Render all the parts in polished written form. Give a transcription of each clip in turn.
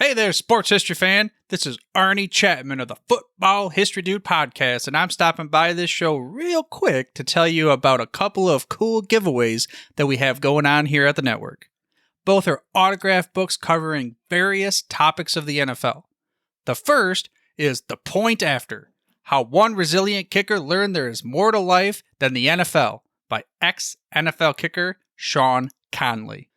Hey there, sports history fan. This is Arnie Chapman of the Football History Dude podcast, and I'm stopping by this show real quick to tell you about a couple of cool giveaways that we have going on here at the network. Both are autographed books covering various topics of the NFL. The first is The Point After: How One Resilient Kicker Learned There Is More to Life Than the NFL by ex-NFL kicker Sean Conley.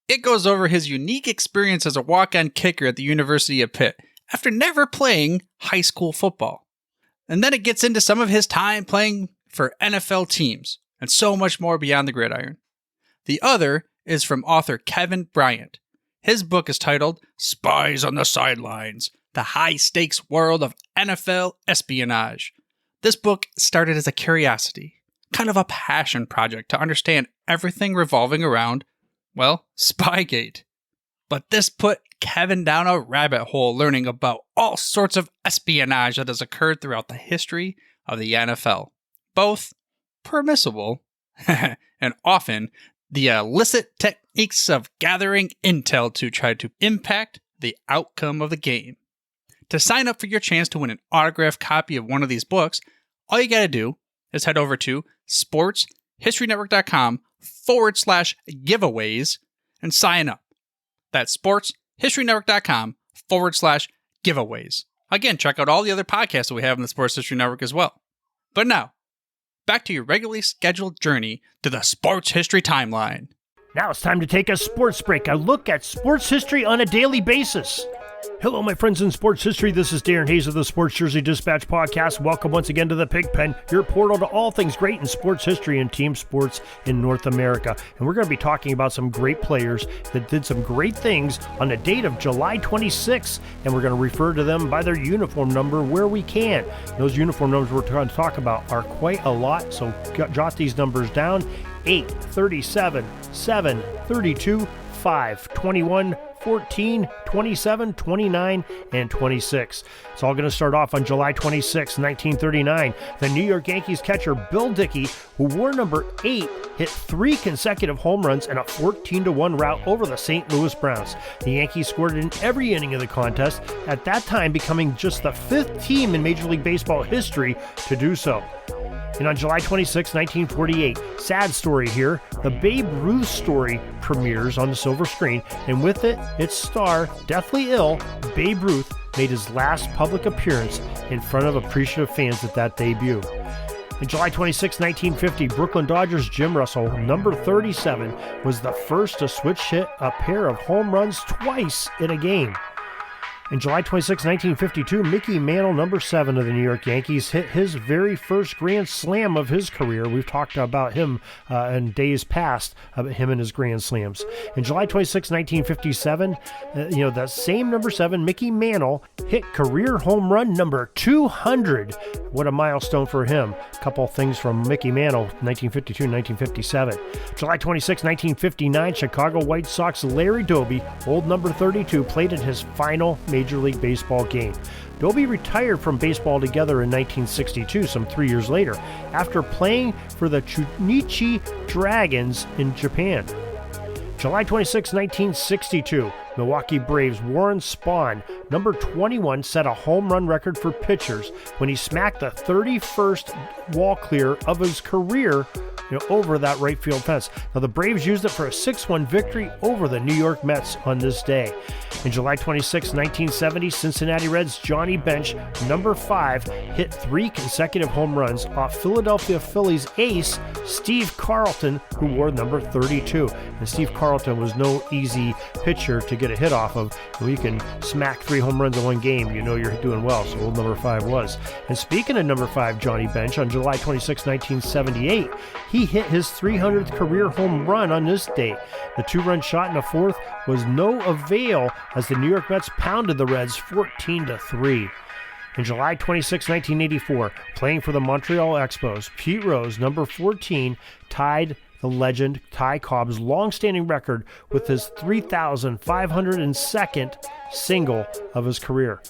It goes over his unique experience as a walk-on kicker at the University of Pitt after never playing high school football. And then it gets into some of his time playing for NFL teams and so much more beyond the gridiron. The other is from author Kevin Bryant. His book is titled Spies on the Sidelines: The High-Stakes World of NFL Espionage. This book started as a curiosity, kind of a passion project to understand everything revolving around, well, Spygate. But this put Kevin down a rabbit hole learning about all sorts of espionage that has occurred throughout the history of the NFL. Both permissible and often the illicit techniques of gathering intel to try to impact the outcome of the game. To sign up for your chance to win an autographed copy of one of these books, all you gotta do is head over to sportshistorynetwork.com/giveaways and sign up. That's sportshistorynetwork.com/giveaways. Again, check out all the other podcasts that we have in the Sports History Network as well. But now, back to your regularly scheduled journey to the sports history timeline. Now it's time to take a sports break, a look at sports history on a daily basis. Hello, my friends in sports history. This is Darren Hayes of the Sports Jersey Dispatch podcast. Welcome once again to the Pigpen, your portal to all things great in sports history and team sports in North America. And we're going to be talking about some great players that did some great things on the date of July 26th, and we're going to refer to them by their uniform number where we can. Those uniform numbers we're going to talk about are quite a lot, so jot these numbers down: 8, 37, 7, 32, 5, 21, 14, 27, 29, and 26. It's all going to start off on July 26, 1939. The New York Yankees catcher Bill Dickey, who wore number 8, hit 3 consecutive home runs in a 14-1 rout over the St. Louis Browns. The Yankees scored in every inning of the contest, at that time becoming just the 5th team in Major League Baseball history to do so. And on July 26, 1948, sad story here, the Babe Ruth story premieres on the silver screen, and with it, its star, deathly ill, Babe Ruth, made his last public appearance in front of appreciative fans at that debut. In July 26, 1950, Brooklyn Dodgers Jim Russell, number 37, was the first to switch hit a pair of home runs twice in a game. In July 26, 1952, Mickey Mantle, number 7 of the New York Yankees, hit his very first grand slam of his career. We've talked about him in days past, about him and his grand slams. In July 26, 1957, that same number 7, Mickey Mantle, hit career home run number 200. What a milestone for him. A couple things from Mickey Mantle, 1952 and 1957. July 26, 1959, Chicago White Sox Larry Doby, old number 32, played in his final Major League Baseball game. Doby retired from baseball together in 1962, some 3 years later, after playing for the Chunichi Dragons in Japan. July 26, 1962, Milwaukee Braves Warren Spahn, number 21, set a home run record for pitchers when he smacked the 31st wall clear of his career over that right field fence. Now, the Braves used it for a 6-1 victory over the New York Mets on this day. In July 26, 1970, Cincinnati Reds Johnny Bench, number 5, hit 3 consecutive home runs off Philadelphia Phillies ace Steve Carlton, who wore number 32. And Steve Carlton was no easy pitcher to get a hit off of. When you can smack 3 home runs in one game, you know you're doing well, so old number 5 was. And speaking of number 5, Johnny Bench, on July 26, 1978, he hit his 300th career home run on this date. The 2-run shot in the 4th was no avail as the New York Mets pounded the Reds 14-3. In July 26, 1984, playing for the Montreal Expos, Pete Rose, number 14, tied the legend Ty Cobb's long-standing record with his 3,502nd single of his career.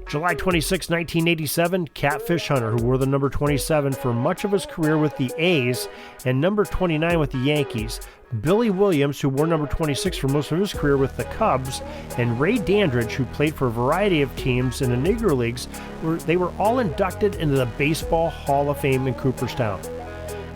July 26, 1987, Catfish Hunter, who wore the number 27 for much of his career with the A's and number 29 with the Yankees, Billy Williams, who wore number 26 for most of his career with the Cubs, and Ray Dandridge, who played for a variety of teams in the Negro Leagues, were all inducted into the Baseball Hall of Fame in Cooperstown.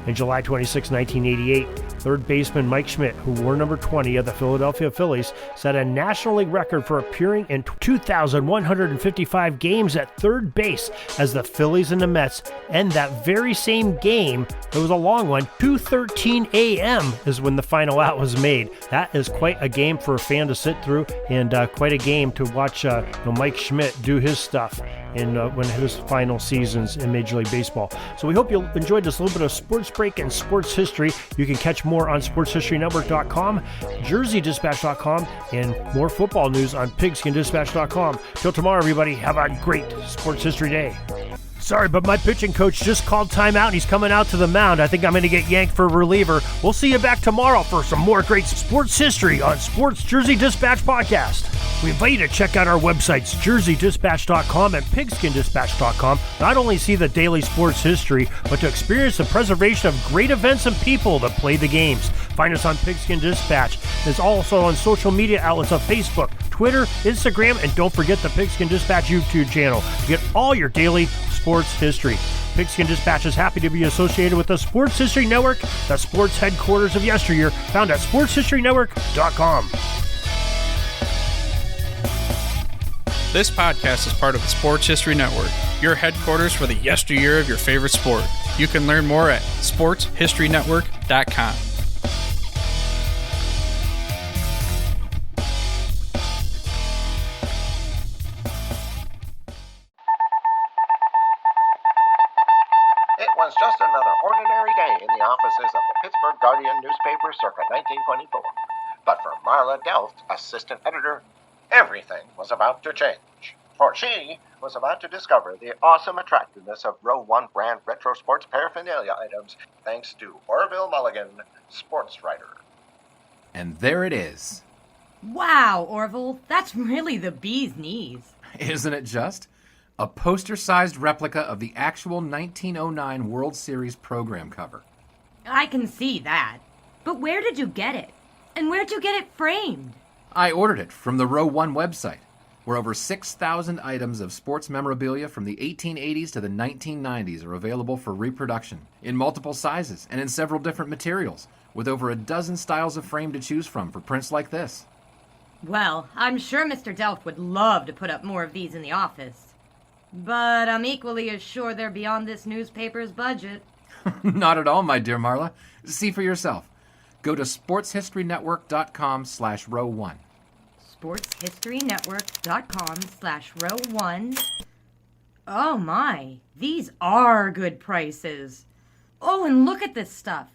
In July 26, 1988, third baseman Mike Schmidt, who wore number 20 of the Philadelphia Phillies, set a National League record for appearing in 2,155 games at third base as the Phillies and the Mets end that very same game. It was a long one. 2:13 a.m. is when the final out was made. That is quite a game for a fan to sit through, and quite a game to watch Mike Schmidt do his stuff in one of his final seasons in Major League Baseball. So we hope you enjoyed this little bit of sports break and sports history. You can catch more on sportshistorynetwork.com, jerseydispatch.com, and more football news on pigskindispatch.com. Till tomorrow, everybody, have a great sports history day. Sorry, but my pitching coach just called timeout and he's coming out to the mound. I think I'm going to get yanked for a reliever. We'll see you back tomorrow for some more great sports history on Sports Jersey Dispatch Podcast. We invite you to check out our websites, jerseydispatch.com and pigskindispatch.com. Not only see the daily sports history, but to experience the preservation of great events and people that play the games. Find us on Pigskin Dispatch. It's also on social media outlets of Facebook, Twitter, Instagram, and don't forget the Pigskin Dispatch YouTube channel to get all your daily sports history. Pigskin Dispatch is happy to be associated with the Sports History Network, the sports headquarters of yesteryear, found at sportshistorynetwork.com. This podcast is part of the Sports History Network, your headquarters for the yesteryear of your favorite sport. You can learn more at sportshistorynetwork.com. It was just another ordinary day in the offices of the Pittsburgh Guardian newspaper circa 1924. But for Marla Delft, assistant editor, everything was about to change. For she was about to discover the awesome attractiveness of Row 1 brand retro sports paraphernalia items thanks to Orville Mulligan, sports writer. And there it is. Wow, Orville, that's really the bee's knees. Isn't it just? A poster-sized replica of the actual 1909 World Series program cover. I can see that. But where did you get it? And where'd you get it framed? I ordered it from the Row 1 website, where over 6,000 items of sports memorabilia from the 1880s to the 1990s are available for reproduction, in multiple sizes and in several different materials, with over a dozen styles of frame to choose from for prints like this. Well, I'm sure Mr. Delft would love to put up more of these in the office. But I'm equally as sure they're beyond this newspaper's budget. Not at all, my dear Marla. See for yourself. Go to sportshistorynetwork.com/row1. sportshistorynetwork.com/row1. Oh my, these are good prices. Oh, and look at this stuff.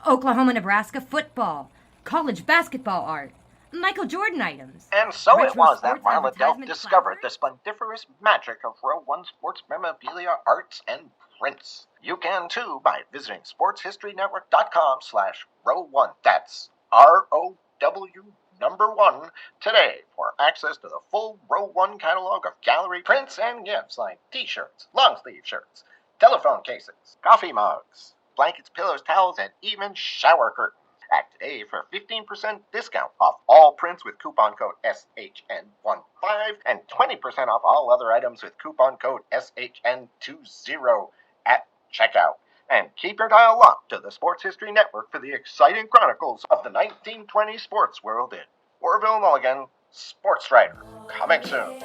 Oklahoma-Nebraska football, college basketball art, Michael Jordan items. And so retro it was that sports Marla Delft advertisement discovered the placards. splendiferous magic of Row 1 sports memorabilia, arts, and prints. You can too by visiting sportshistorynetwork.com/row1. That's ROW1 today for access to the full Row 1 catalog of gallery prints and gifts like t-shirts, long-sleeve shirts, telephone cases, coffee mugs, blankets, pillows, towels, and even shower curtains. Act today for 15% discount off all prints with coupon code SHN15 and 20% off all other items with coupon code SHN20 at checkout. And keep your dial locked to the Sports History Network for the exciting chronicles of the 1920 sports world in Orville Mulligan, sports writer. Coming soon.